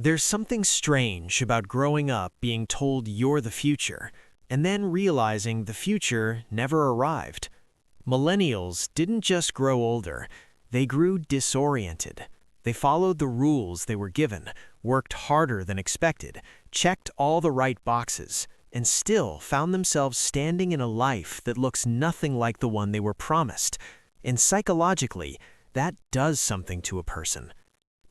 There's something strange about growing up being told you're the future, and then realizing the future never arrived. Millennials didn't just grow older, they grew disoriented. They followed the rules they were given, worked harder than expected, checked all the right boxes, and still found themselves standing in a life that looks nothing like the one they were promised. And psychologically, that does something to a person.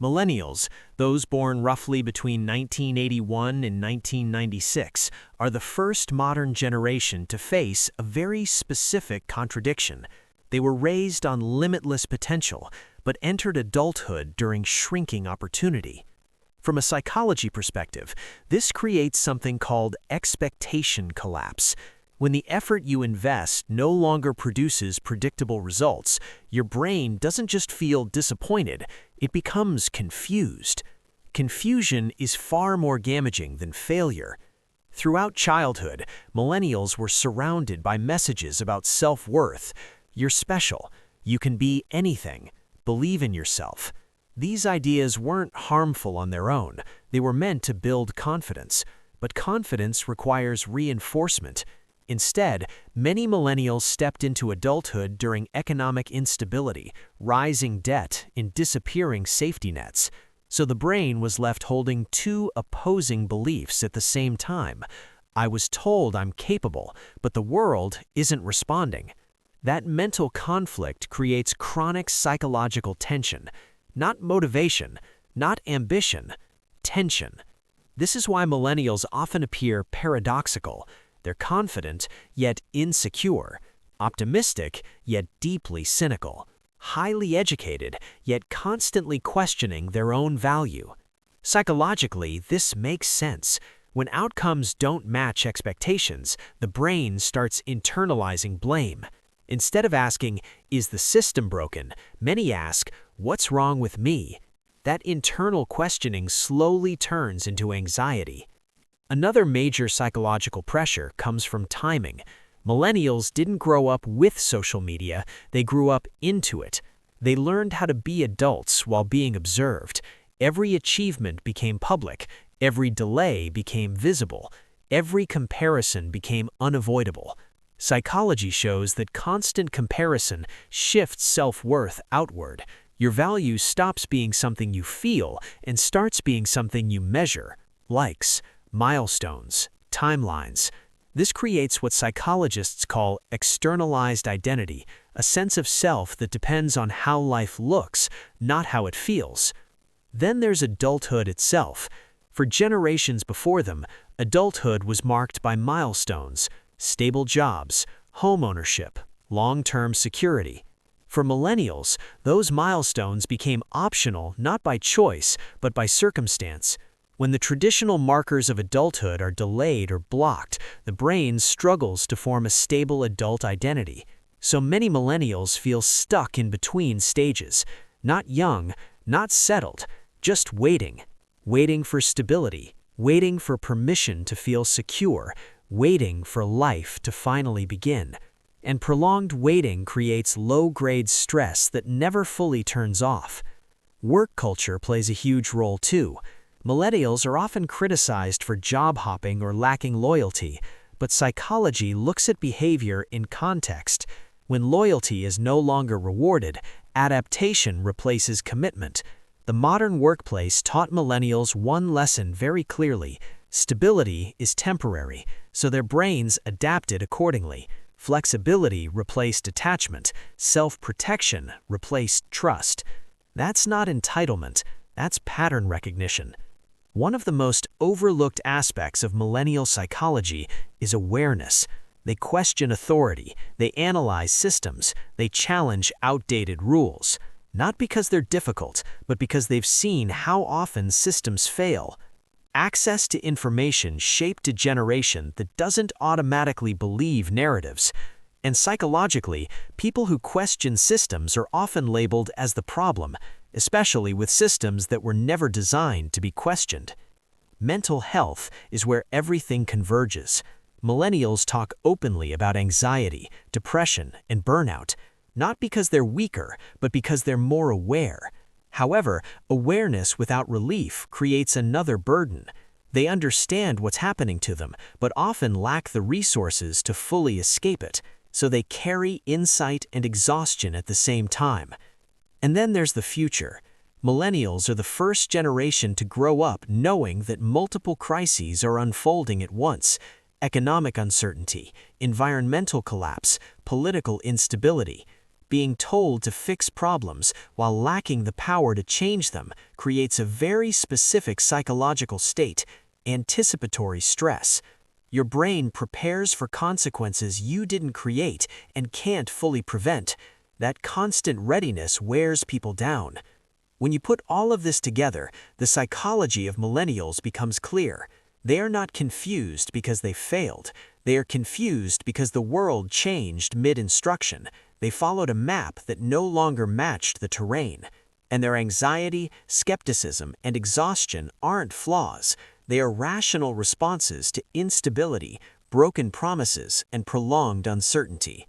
Millennials, those born roughly between 1981 and 1996, are the first modern generation to face a very specific contradiction. They were raised on limitless potential, but entered adulthood during shrinking opportunity. From a psychology perspective, this creates something called expectation collapse. When the effort you invest no longer produces predictable results, your brain doesn't just feel disappointed, it becomes confused. Confusion is far more damaging than failure. Throughout childhood, millennials were surrounded by messages about self-worth. You're special. You can be anything. Believe in yourself. These ideas weren't harmful on their own. They were meant to build confidence. But confidence requires reinforcement. Instead, many millennials stepped into adulthood during economic instability, rising debt, and disappearing safety nets. So the brain was left holding two opposing beliefs at the same time. I was told I'm capable, but the world isn't responding. That mental conflict creates chronic psychological tension. Not motivation, not ambition, tension. This is why millennials often appear paradoxical. They're confident, yet insecure, optimistic, yet deeply cynical, highly educated, yet constantly questioning their own value. Psychologically, this makes sense. When outcomes don't match expectations, the brain starts internalizing blame. Instead of asking, "Is the system broken?" many ask, "What's wrong with me?" That internal questioning slowly turns into anxiety. Another major psychological pressure comes from timing. Millennials didn't grow up with social media, they grew up into it. They learned how to be adults while being observed. Every achievement became public, every delay became visible, every comparison became unavoidable. Psychology shows that constant comparison shifts self-worth outward. Your value stops being something you feel and starts being something you measure, likes, milestones, timelines. This creates what psychologists call externalized identity, a sense of self that depends on how life looks, not how it feels. Then there's adulthood itself. For generations before them, adulthood was marked by milestones, stable jobs, home ownership, long-term security. For millennials, those milestones became optional not by choice, but by circumstance. When the traditional markers of adulthood are delayed or blocked, the brain struggles to form a stable adult identity. So many millennials feel stuck in between stages, not young, not settled, just waiting. Waiting for stability, waiting for permission to feel secure, waiting for life to finally begin. And prolonged waiting creates low-grade stress that never fully turns off. Work culture plays a huge role too. Millennials are often criticized for job hopping or lacking loyalty, but psychology looks at behavior in context. When loyalty is no longer rewarded, adaptation replaces commitment. The modern workplace taught millennials one lesson very clearly: stability is temporary, so their brains adapted accordingly. Flexibility replaced attachment, self-protection replaced trust. That's not entitlement, that's pattern recognition. One of the most overlooked aspects of millennial psychology is awareness. They question authority, they analyze systems, they challenge outdated rules. Not because they're difficult, but because they've seen how often systems fail. Access to information shaped a generation that doesn't automatically believe narratives. And psychologically, people who question systems are often labeled as the problem, especially with systems that were never designed to be questioned. Mental health is where everything converges. Millennials talk openly about anxiety, depression, and burnout, not because they're weaker, but because they're more aware. However, awareness without relief creates another burden. They understand what's happening to them, but often lack the resources to fully escape it, so they carry insight and exhaustion at the same time. And then there's the future. Millennials are the first generation to grow up knowing that multiple crises are unfolding at once: economic uncertainty, environmental collapse, political instability. Being told to fix problems while lacking the power to change them creates a very specific psychological state: anticipatory stress. Your brain prepares for consequences you didn't create and can't fully prevent. That constant readiness wears people down. When you put all of this together, the psychology of millennials becomes clear. They are not confused because they failed. They are confused because the world changed mid-instruction. They followed a map that no longer matched the terrain. And their anxiety, skepticism, and exhaustion aren't flaws. They are rational responses to instability, broken promises, and prolonged uncertainty.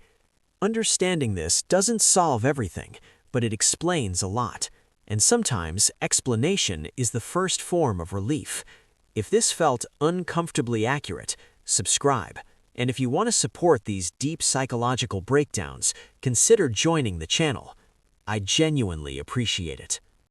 Understanding this doesn't solve everything, but it explains a lot. And sometimes explanation is the first form of relief. If this felt uncomfortably accurate, subscribe. And if you want to support these deep psychological breakdowns, consider joining the channel. I genuinely appreciate it.